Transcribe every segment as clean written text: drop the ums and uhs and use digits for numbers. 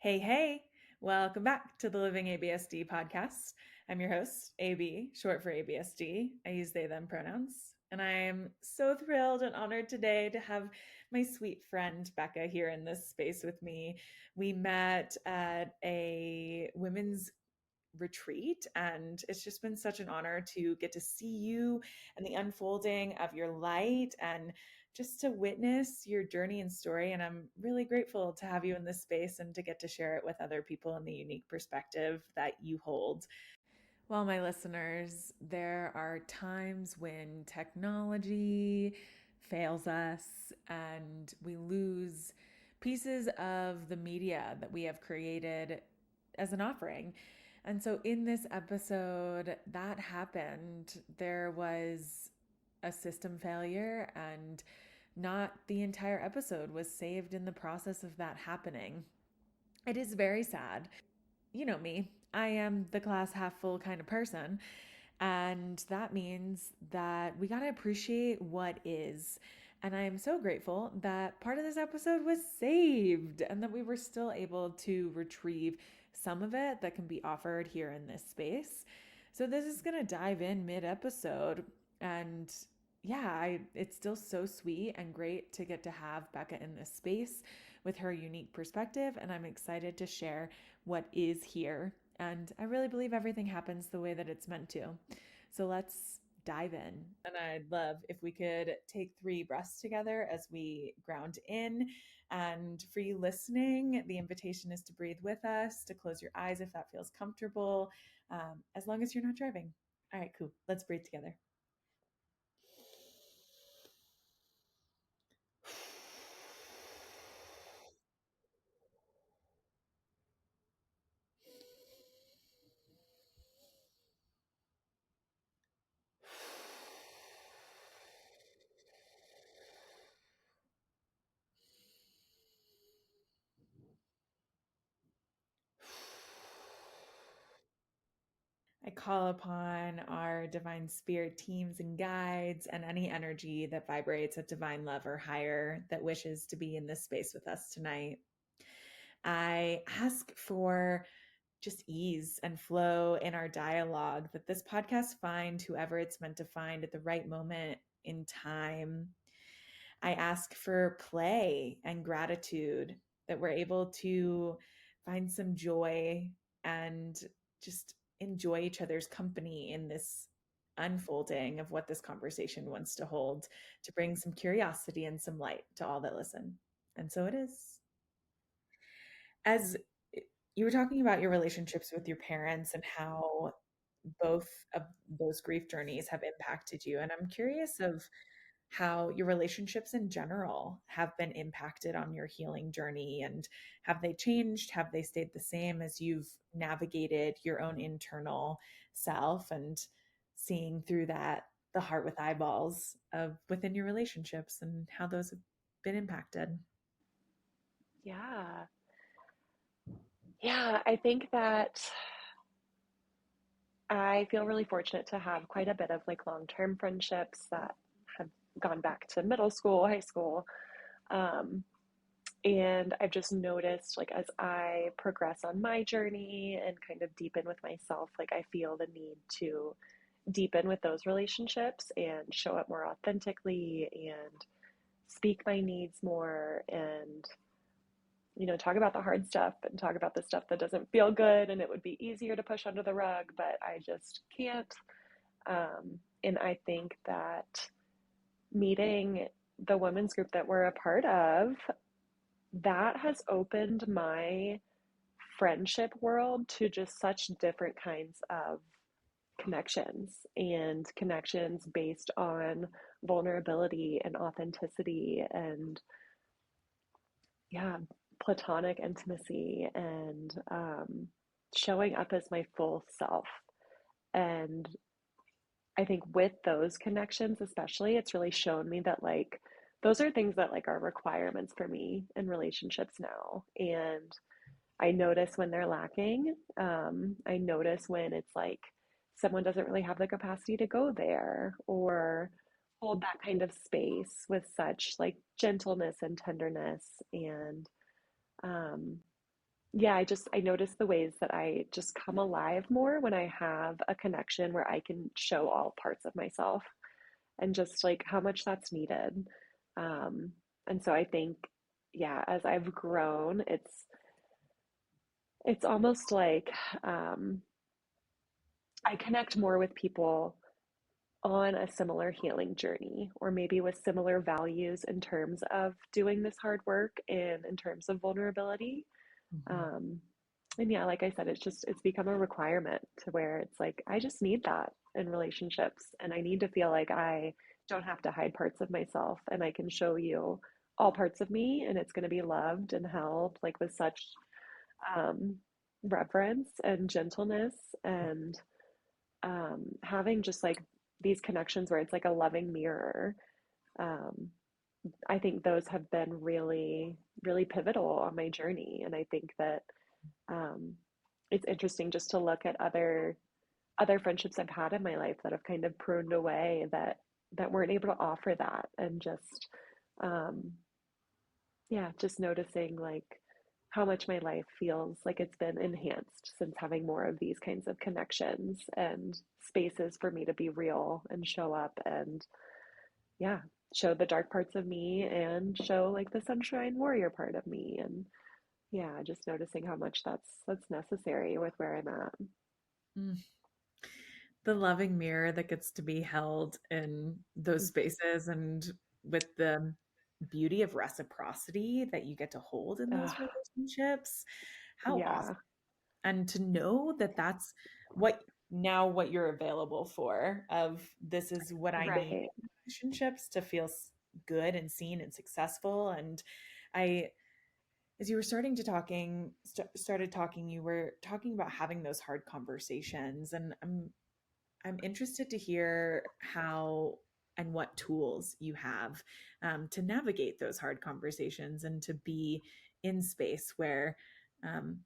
Hey, hey, welcome back to the Living ABSD podcast. I'm your host, AB, short for ABSD. I use they, them pronouns. And I'm so thrilled and honored today to have my sweet friend Becca here in this space with me. We met at a women's retreat. And it's just been such an honor to get to see you and the unfolding of your light and just to witness your journey and story. And I'm really grateful to have you in this space and to get to share it with other people and the unique perspective that you hold. Well, my listeners, there are times when technology fails us and we lose pieces of the media that we have created as an offering. And so, in this episode, that happened. There was a system failure, and not the entire episode was saved in the process of that happening. It is very sad. You know me, I am the glass half full kind of person. And that means that we got to appreciate what is. And I am so grateful that part of this episode was saved and that we were still able to retrieve some of it that can be offered here in this space. So, this is going to dive in mid episode. And yeah, it's still so sweet and great to get to have Becca in this space with her unique perspective. And I'm excited to share what is here. And I really believe everything happens the way that it's meant to. So let's dive in. And I'd love if we could take 3 breaths together as we ground in. And for you listening, the invitation is to breathe with us, to close your eyes if that feels comfortable, as long as you're not driving. All right, cool. Let's breathe together. I call upon our divine spirit teams and guides and any energy that vibrates at divine love or higher that wishes to be in this space with us tonight. I ask for just ease and flow in our dialogue, that this podcast find whoever it's meant to find at the right moment in time. I ask for play and gratitude, that we're able to find some joy and just enjoy each other's company in this unfolding of what this conversation wants to hold, to bring some curiosity and some light to all that listen. And so it is. As you were talking about your relationships with your parents and how both of those grief journeys have impacted you. And I'm curious of how your relationships in general have been impacted on your healing journey, and have they changed? Have they stayed the same as you've navigated your own internal self and seeing through that the heart with eyeballs of within your relationships and how those have been impacted? Yeah. Yeah, I think that I feel really fortunate to have quite a bit of like long-term friendships that have gone back to middle school, high school. Um, and I've just noticed like as I progress on my journey and kind of deepen with myself, like I feel the need to deepen with those relationships and show up more authentically and speak my needs more and talk about the hard stuff and talk about the stuff that doesn't feel good and it would be easier to push under the rug, but I just can't. And I think that meeting the women's group that we're a part of, that has opened my friendship world to just such different kinds of connections and connections based on vulnerability and authenticity and yeah, platonic intimacy and showing up as my full self. And I think with those connections, especially, it's really shown me that like those are things that like are requirements for me in relationships now. And I notice when they're lacking. I notice when it's like someone doesn't really have the capacity to go there or hold that kind of space with such like gentleness and tenderness and um, yeah, I notice the ways that I just come alive more when I have a connection where I can show all parts of myself and just like how much that's needed. Um, and so I think, yeah, as I've grown, it's almost like um, I connect more with people on a similar healing journey, or maybe with similar values in terms of doing this hard work and in terms of vulnerability. Mhm. Um, and yeah, like I said, it's become a requirement to where it's like I just need that in relationships, and I need to feel like I don't have to hide parts of myself, and I can show you all parts of me, and it's going to be loved and held like with such um, reverence and gentleness, and having just like these connections where it's like a loving mirror. Um, I think those have been really, really pivotal on my journey, and I think that um, it's interesting just to look at other friendships I've had in my life that have kind of pruned away that weren't able to offer that, and just um, yeah, just noticing like how much my life feels like it's been enhanced since having more of these kinds of connections and spaces for me to be real and show up and yeah, show the dark parts of me and show like the sunshine warrior part of me, and yeah, just noticing how much that's necessary with where I'm at. Mm. The loving mirror that gets to be held in those spaces and with the beauty of reciprocity that you get to hold in those Ugh, relationships. How awesome. yeah, And to know that that's what you're available for of this is what I need right. in relationships to feel good and seen and successful. And I as you were started talking, you were talking about having those hard conversations, and I'm interested to hear how and what tools you have to navigate those hard conversations and to be in space where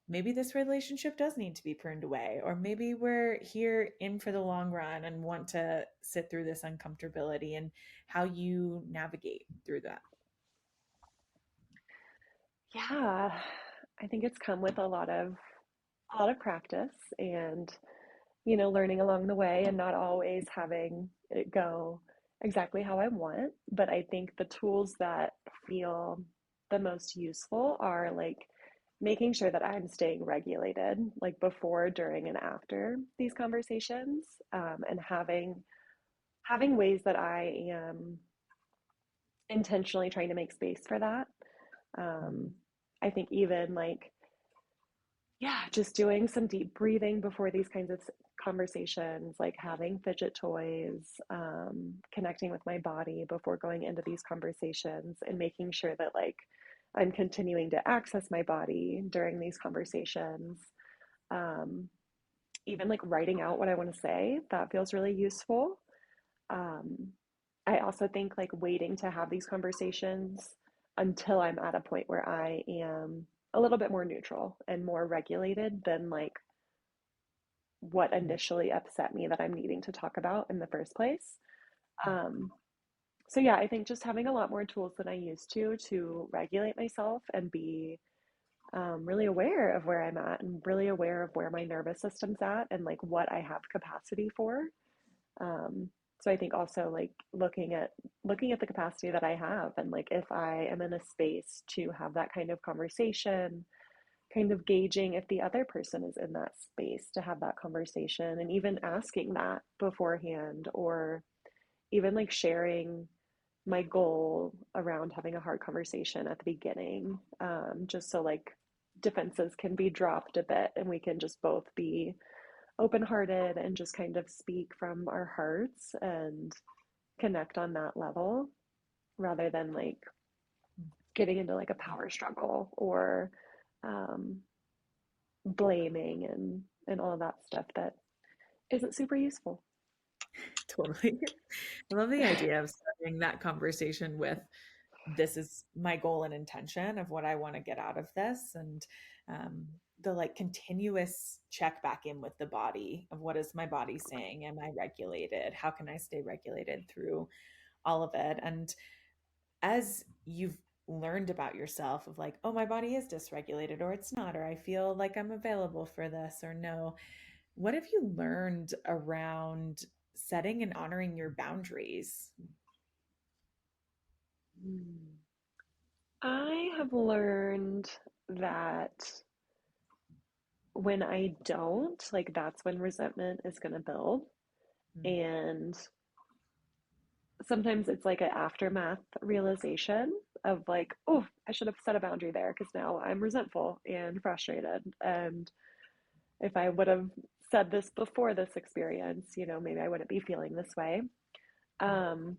maybe this relationship does need to be pruned away, or maybe we're here in for the long run and want to sit through this uncomfortability, and how you navigate through that. Yeah, I think it's come with a lot of practice and learning along the way and not always having it go exactly how I want. But I think the tools that feel the most useful are like making sure that I'm staying regulated, like before, during, and after these conversations, and having ways that I am intentionally trying to make space for that. Um, I think even like yeah, just doing some deep breathing before these kinds of conversations, like having fidget toys, connecting with my body before going into these conversations, and making sure that like I'm continuing to access my body during these conversations. Um, Even like writing out what I want to say, that feels really useful. Um, I also think like waiting to have these conversations until I'm at a point where I am a little bit more neutral and more regulated than like what initially upset me that I'm needing to talk about in the first place. Um, so yeah, I think just having a lot more tools than I used to regulate myself and be really aware of where I'm at and really aware of where my nervous system's at and like what I have capacity for. Um, so I think also like looking at the capacity that I have and like if I am in a space to have that kind of conversation, kind of gauging if the other person is in that space to have that conversation and even asking that beforehand, or even like sharing my goal around having a hard conversation at the beginning, just so like defenses can be dropped a bit and we can just both be open hearted and just kind of speak from our hearts and connect on that level rather than like getting into like a power struggle or um, blaming and all of that stuff that isn't super useful. Totally. I love the idea of starting that conversation with this is my goal and intention of what I want to get out of this. And um, the like continuous check back in with the body of what is my body saying? Am I regulated? How can I stay regulated through all of it? And as you've learned about yourself of like, oh, my body is dysregulated or it's not, or I feel like I'm available for this or no. What have you learned around setting and honoring your boundaries? Hmm. I have learned that when I don't, like that's when resentment is going to build. Mm, And sometimes it's like an aftermath realization of like, oh, I should have set a boundary there because now I'm resentful and frustrated. And if I would have said this before this experience, maybe I wouldn't be feeling this way. mm, Um,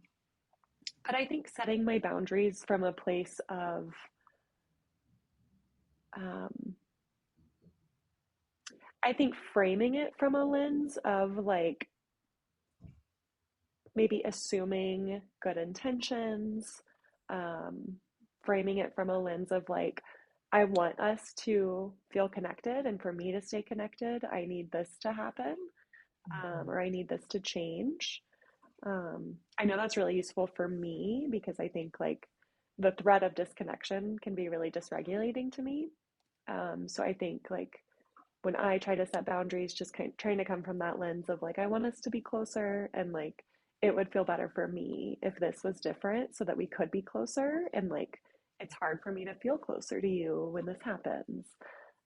but I think setting my boundaries from a place of um, I think framing it from a lens of like maybe assuming good intentions, um, framing it from a lens of like, I want us to feel connected, and for me to stay connected, I need this to happen, mhm, or I need this to change. I know that's really useful for me because I think like the threat of disconnection can be really dysregulating to me. So I think like when I try to set boundaries, just trying to come from that lens of like, I want us to be closer and like it would feel better for me if this was different so that we could be closer. And like, it's hard for me to feel closer to you when this happens.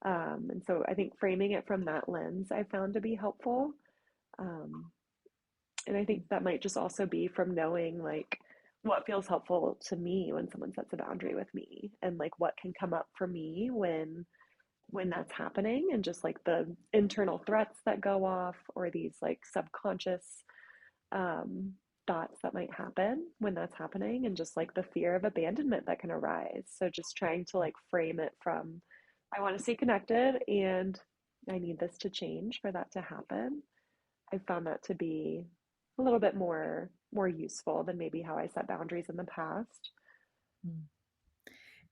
And so I think framing it from that lens I found to be helpful. Um, and I think that might just also be from knowing like what feels helpful to me when someone sets a boundary with me and like what can come up for me when that's happening and just like the internal threats that go off or these like subconscious um, thoughts that might happen when that's happening and just like the fear of abandonment that can arise. So just trying to like frame it from I want to stay connected and I need this to change for that to happen. I found that to be a little bit more useful than maybe how I set boundaries in the past. mm.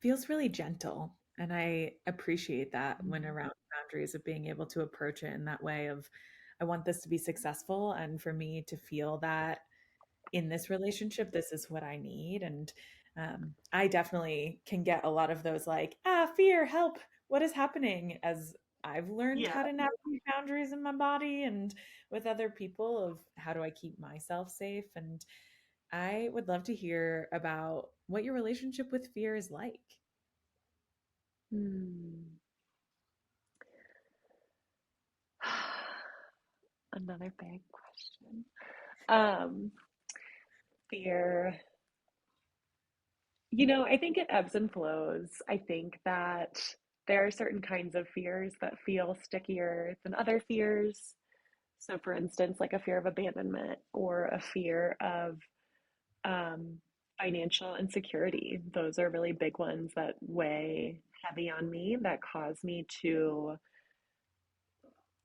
Feels really gentle. And I appreciate that when Mm. around boundaries of being able to approach it in that way of, I want this to be successful. And for me to feel that in this relationship, this is what I need. And I definitely can get a lot of those like, fear, help, what is happening? As I've learned Yeah. how to navigate boundaries in my body and with other people of how do I keep myself safe. And I would love to hear about what your relationship with fear is like. Hmm. Another big question. Um, Fear. I think it ebbs and flows. I think that there are certain kinds of fears that feel stickier than other fears. So, for instance, like a fear of abandonment or a fear of um, financial insecurity. Those are really big ones that weigh heavy on me, that cause me to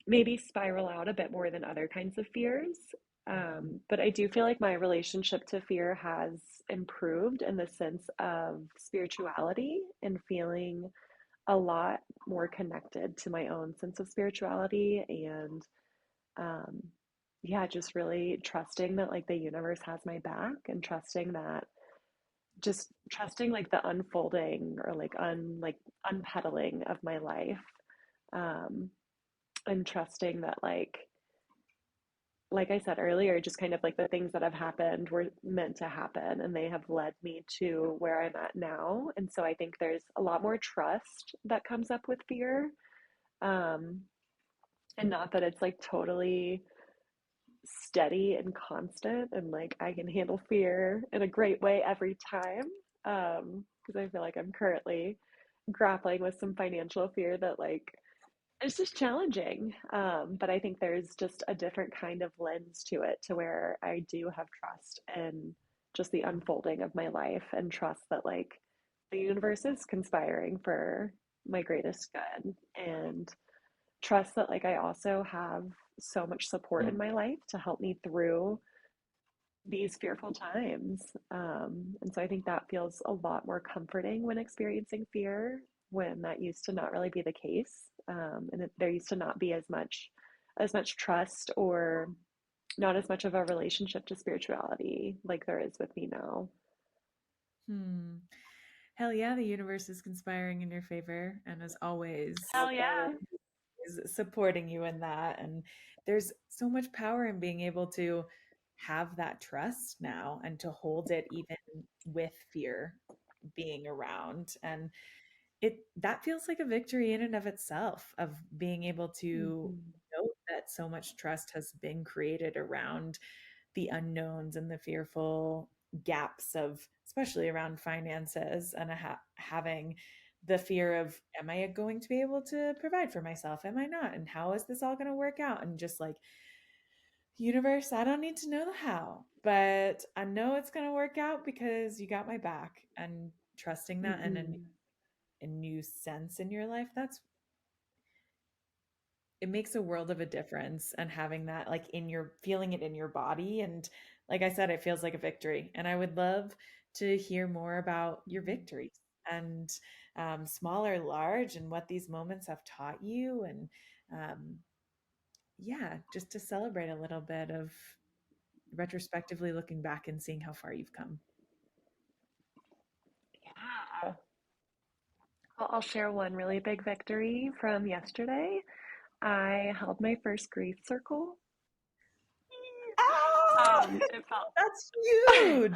maybe spiral out a bit more than other kinds of fears. But I do feel like my relationship to fear has improved in the sense of spirituality and feeling a lot more connected to my own sense of spirituality and um, yeah, just really trusting that like the universe has my back and trusting that just trusting like the unfolding or like unpedaling of my life um, and trusting that like I said earlier, just kind of like the things that have happened were meant to happen and they have led me to where I'm at now. And so I think there's a lot more trust that comes up with fear. Um, and not that it's like totally steady and constant and like I can handle fear in a great way every time. Because I feel like I'm currently grappling with some financial fear that like it's just challenging. But I think there's just a different kind of lens to it to where I do have trust in just the unfolding of my life and trust that like the universe is conspiring for my greatest good and trust that like I also have so much support in my life to help me through these fearful times. And so I think that feels a lot more comforting when experiencing fear, when that used to not really be the case, there used to not be as much trust or not as much of a relationship to spirituality like there is with me now. Hmm. hell yeah, the universe is conspiring in your favor and as always Hell yeah. is supporting you in that. And there's so much power in being able to have that trust now and to hold it even with fear being around. And it that feels like a victory in and of itself of being able to Mhm. know that so much trust has been created around the unknowns and the fearful gaps of especially around finances and having the fear of am I going to be able to provide for myself, am I not, and how is this all going to work out, and just like universe, I don't need to know the how, but I know it's going to work out because you got my back, and trusting that in Mhm. a new sense in your life, that's it makes a world of a difference. And having that like in your feeling it in your body, and like I said, it feels like a victory. And I would love to hear more about your Mhm. victories and small or large, and what these moments have taught you. And um, yeah, just to celebrate a little bit of retrospectively looking back and seeing how far you've come. Yeah. I'll share one really big victory from yesterday. I held my first grief circle. Ah, It felt that's huge.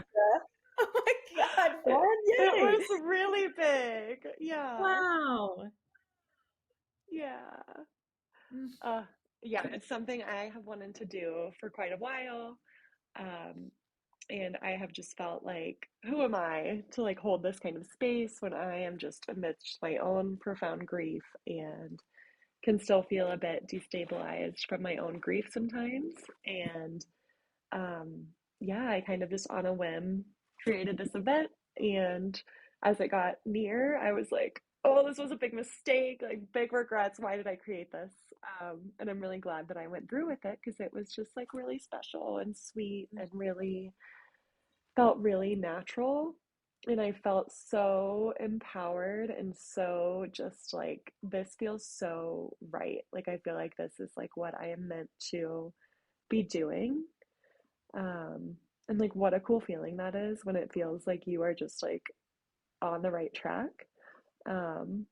Oh my God, it, Lauren, it yay. was really big. Yeah. Wow. Yeah. Mm. Uh, yeah, it's something I have wanted to do for quite a while. Um, and I have just felt like, who am I to like hold this kind of space when I am just amidst my own profound grief and can still feel a bit destabilized from my own grief sometimes. And um, yeah, I kind of just on a whim created this event. And as it got near, I was like, oh, this was a big mistake, like big regrets. Why did I create this? And I'm really glad that I went through with it because it was just like really special and sweet and really felt really natural. And I felt so empowered and so just like, this feels so right. Like, I feel like this is like what I am meant to be doing. Um, and like, what a cool feeling that is when it feels like you are just like on the right track. Um,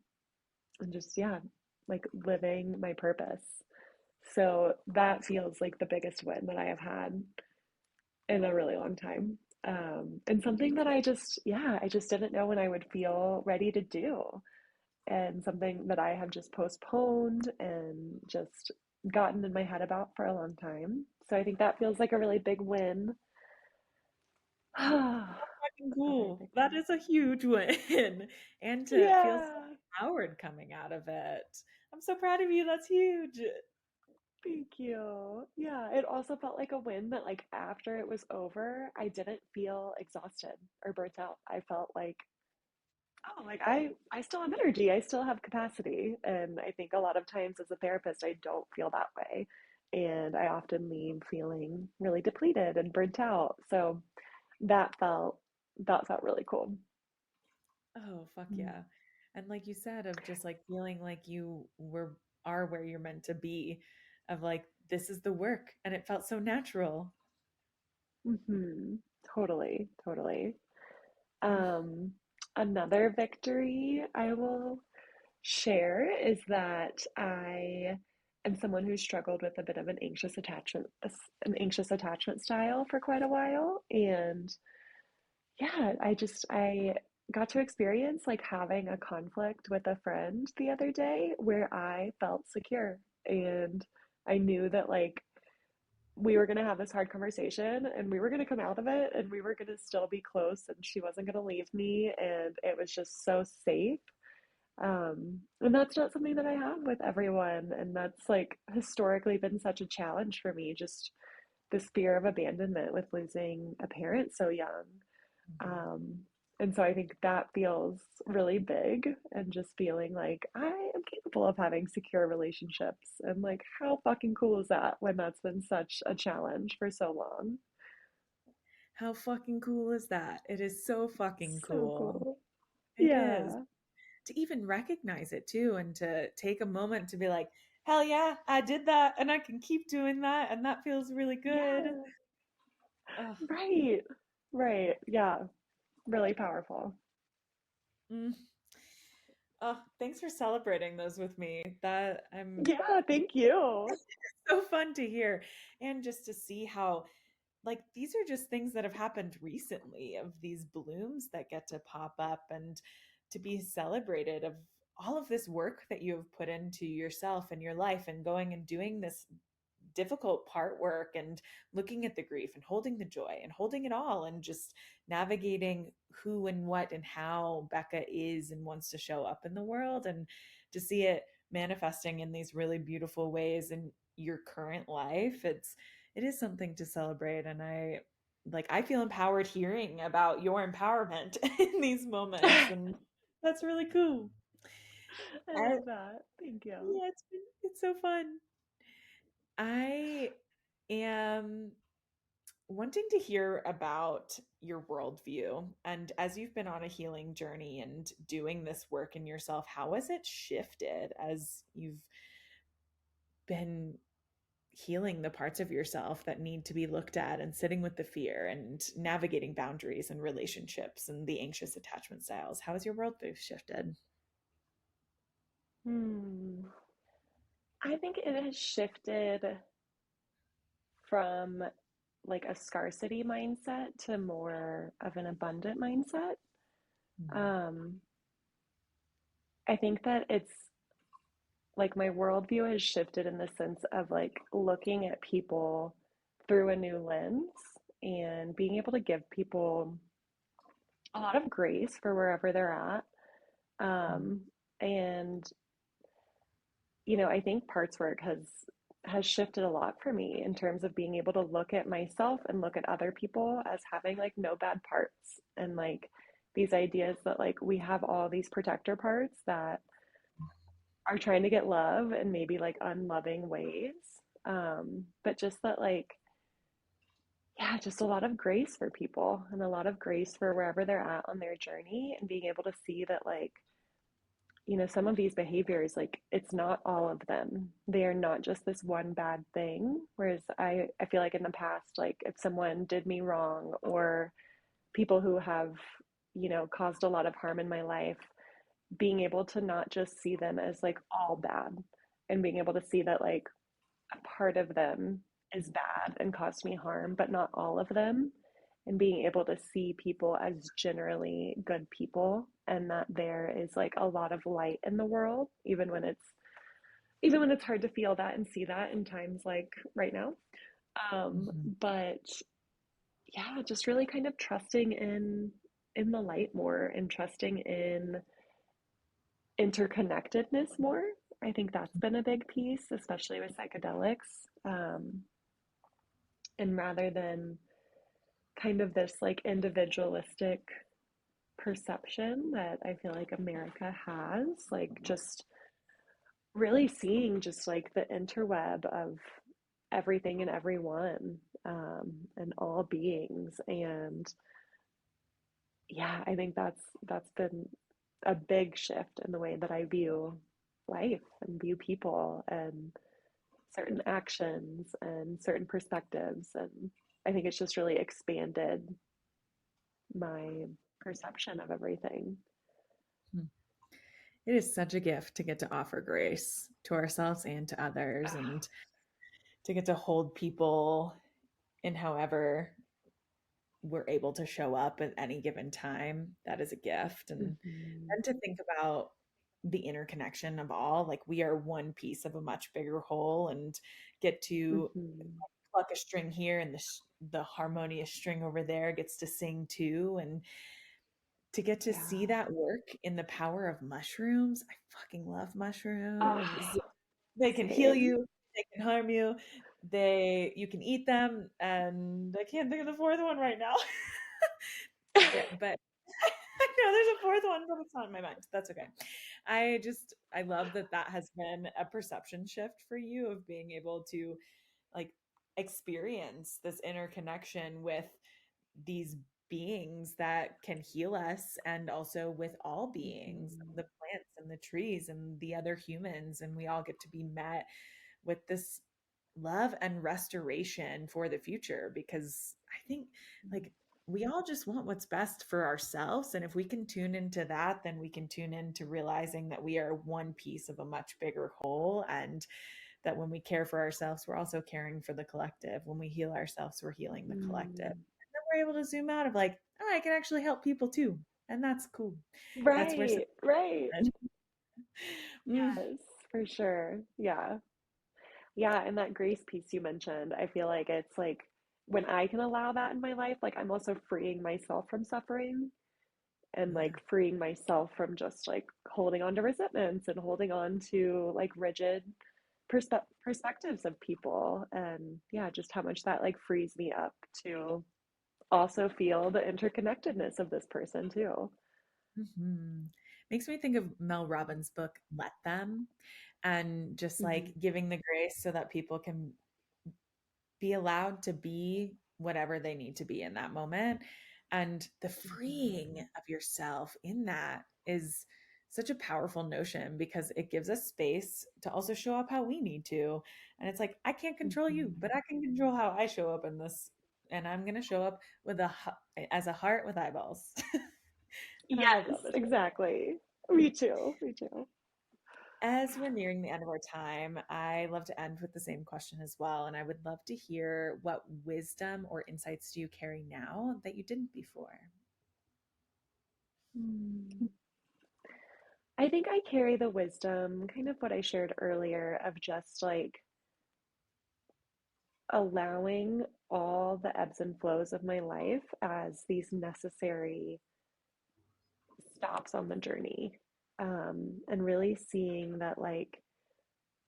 and just, yeah, like living my purpose. So that feels like the biggest win that I have had in a really long time. And something that yeah, I just didn't know when I would feel ready to do. And something that I have just postponed and just gotten in my head about for a long time. So I think that feels like a really big win. Fucking Other cool. That victories. is a huge win. And to feel so Yeah, empowered coming out of it. I'm so proud of you. That's huge. thank you. Yeah, it also felt like a win that like after it was over, I didn't feel exhausted or burnt out. I felt like, oh, like I still have energy. I still have capacity. And I think a lot of times as a therapist, I don't feel that way. And I often leave feeling really depleted and burnt out. So that felt that felt really cool. Oh, fuck Mm. yeah. And like you said, of just like feeling like you are where you're meant to be, of like, this is the work. And it felt so natural. Mm-hmm. Totally, totally. Um, Another victory I will share is that I am someone who struggled with a bit of an anxious attachment style for quite a while. And yeah, I got to experience like having a conflict with a friend the other day where I felt secure and I knew that like we were going to have this hard conversation and we were going to come out of it and we were going to still be close and she wasn't going to leave me and it was just so safe. And that's not something that I have with everyone. And that's like historically been such a challenge for me, just this fear of abandonment with losing a parent so young. Mhm. Um, and so I think that feels really big and just feeling like I am capable of having secure relationships. And like, how fucking cool is that when that's been such a challenge for so long? How fucking cool is that? It is so fucking So cool. cool. It is. Yeah. To even recognize it too, and to take a moment to be like, hell yeah, I did that and I can keep doing that. And that feels really good. Yeah. Ugh. Right. Right. Yeah. Really powerful. Mm. Oh, thanks for celebrating those with me. That I'm Yeah, thank you. so fun to hear. And just to see how, like, these are just things that have happened recently, of these blooms that get to pop up and to be celebrated, of all of this work that you have put into yourself and your life, and going and doing this difficult part work, and looking at the grief and holding the joy and holding it all, and just navigating who and what and how Becca is and wants to show up in the world, and to see it manifesting in these really beautiful ways in your current life. It is something to celebrate. And I feel empowered hearing about your empowerment in these moments, and that's really cool. I I, love that. Thank you. yeah, it's so fun. I am wanting to hear about your worldview. And as you've been on a healing journey and doing this work in yourself, how has it shifted as you've been healing the parts of yourself that need to be looked at, and sitting with the fear and navigating boundaries and relationships and the anxious attachment styles? How has your worldview shifted? Hmm. I think it has shifted from like a scarcity mindset to more of an abundant mindset. Mm, Um, I think that it's like my worldview has shifted in the sense of like looking at people through a new lens and being able to give people a lot of grace for wherever they're at. mm, Um, and I think parts work has shifted a lot for me in terms of being able to look at myself and look at other people as having like no bad parts, and like these ideas that like we have all these protector parts that are trying to get love in maybe like unloving ways. But just that like yeah, just a lot of grace for people and a lot of grace for wherever they're at on their journey, and being able to see that like some of these behaviors, like it's not all of them. They are not just this one bad thing. Whereas I feel like in the past, like if someone did me wrong, or people who have, caused a lot of harm in my life, being able to not just see them as like all bad, and being able to see that like a part of them is bad and caused me harm, but not all of them. And being able to see people as generally good people, and that there is like a lot of light in the world, even when it's hard to feel that and see that in times like right now. mhm, But yeah, just really kind of trusting in the light more, and trusting in interconnectedness more. I think that's been a big piece, especially with psychedelics. And rather than kind of this like individualistic perception that I feel like America has, like just really seeing just like the interweb of everything and everyone, and all beings. And yeah, I think that's been a big shift in the way that I view life and view people and certain actions and certain perspectives. And I think it's just really expanded my perception of everything. mm. It is such a gift to get to offer grace to ourselves and to others, and to get to hold people in however we're able to show up at any given time. That is a gift. And Mhm. then to think about the interconnection of all, like we are one piece of a much bigger whole, and get to Mhm. pluck a string here, and the harmonious string over there gets to sing too. And to get to see Yeah. that work in the power of mushrooms. I fucking love mushrooms. Oh, They can heal same. you, they can harm you, you can eat them, and I can't think of the fourth one right now. But I know there's a fourth one, but it's not in my mind. That's okay. I love that that has been a perception shift for you, of being able to like experience this interconnection with these beings that can heal us, and also with all beings, Mhm. the plants and the trees and the other humans, and we all get to be met with this love and restoration for the future. Because I think, like, we all just want what's best for ourselves. And if we can tune into that, then we can tune into realizing that we are one piece of a much bigger whole. And that when we care for ourselves, we're also caring for the collective. When we heal ourselves, we're healing the collective. And Mm. then we're able to zoom out of like, oh, I can actually help people too. And that's cool. That's where Right, right. mm, Yes, for sure. Yeah. Yeah, and that grace piece you mentioned, I feel like it's like when I can allow that in my life, like I'm also freeing myself from suffering and yeah. like freeing myself from just like holding on to resentments and holding on to like rigid perspectives of people. And yeah, just how much that like frees me up to also feel the interconnectedness of this person too. Mm-hmm. Makes me think of Mel Robbins' book, Let Them, and just Mhm. like giving the grace so that people can be allowed to be whatever they need to be in that moment. And the Mhm. freeing of yourself in that is such a powerful notion because it gives us space to also show up how we need to. And it's like, I can't control you, Mhm. but I can control how I show up in this. And I'm going to show up with as a heart with eyeballs. And I love Yes, that visual. exactly. Me too. Me too. As we're nearing the end of our time, I love to end with the same question as well. And I would love to hear what wisdom or insights do you carry now that you didn't before? Hmm. I think I carry the wisdom, kind of what I shared earlier, of just like allowing all the ebbs and flows of my life as these necessary stops on the journey. And really seeing that, like,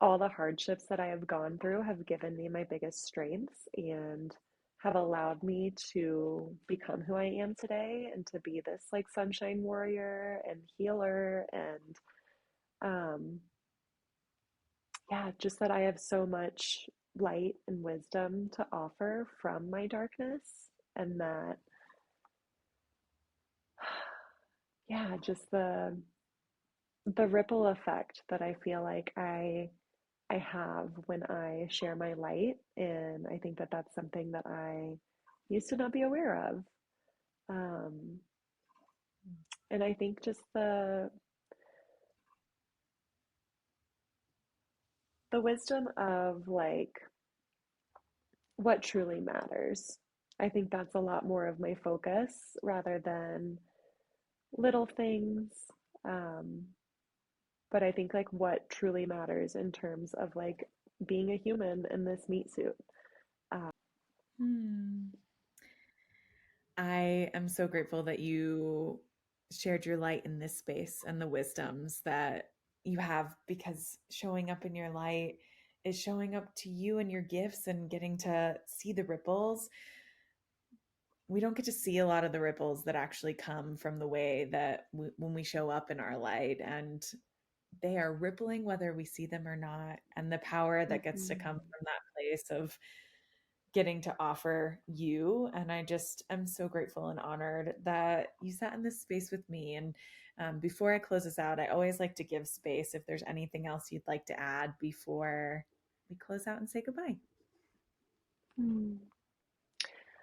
all the hardships that I have gone through have given me my biggest strengths and have allowed me to become who I am today and to be this like sunshine warrior and healer and um yeah, just that I have so much light and wisdom to offer from my darkness and that yeah, just the ripple effect that I feel like I have when I share my light. And I think that that's something that I used to not be aware of. Um, and I think just the wisdom of like what truly matters. I think that's a lot more of my focus rather than little things. Um, but I think like what truly matters in terms of like being a human in this meat suit. Hmm. I am so grateful that you shared your light in this space and the wisdoms that you have because showing up in your light is showing up to you and your gifts and getting to see the ripples. We don't get to see a lot of the ripples that actually come from the way that when we show up in our light, and they are rippling whether we see them or not, and the power that gets to come Mhm. from that place of getting to offer you. And I just am so grateful and honored that you sat in this space with me. And before I close this out, I always like to give space if there's anything else you'd like to add before we close out and say goodbye. Mm.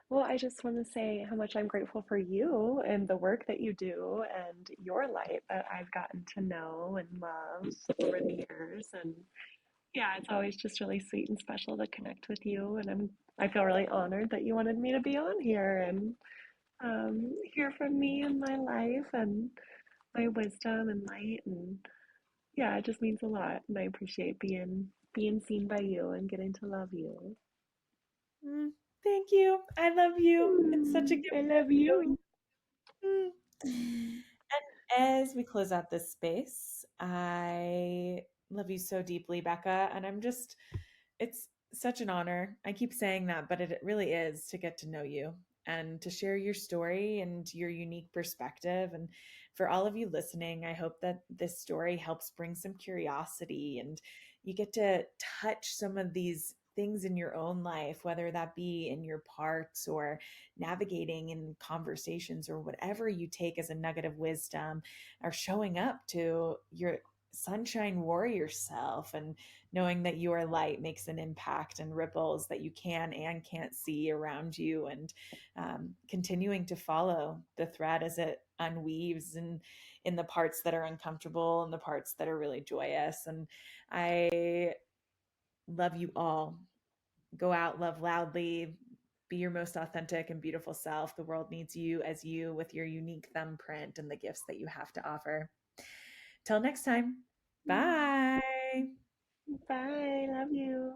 Well, I just want to say how much I'm grateful for you and the work that you do and your light that I've gotten to know and love over the years. And yeah, it's always just really sweet and special to connect with you. And I feel really honored that you wanted me to be on here and hear from me and my life and my wisdom and light. And yeah, it just means a lot. And I appreciate being seen by you and getting to love you. Mm, thank you. I love you. It's such a gift I love to you. know you. And as we close out this space, I love you so deeply, Becca. And it's such an honor. I keep saying that, but it really is to get to know you and to share your story and your unique perspective. And for all of you listening, I hope that this story helps bring some curiosity and you get to touch some of these things in your own life, whether that be in your parts or navigating in conversations or whatever you take as a nugget of wisdom or showing up to sunshine warrior self, and knowing that your light makes an impact and ripples that you can and can't see around you, and continuing to follow the thread as it unweaves and in the parts that are uncomfortable and the parts that are really joyous. And I love you all. Go out, love loudly, be your most authentic and beautiful self. The world needs you as you, with your unique thumbprint and the gifts that you have to offer. Till next time, bye. Bye. Love you.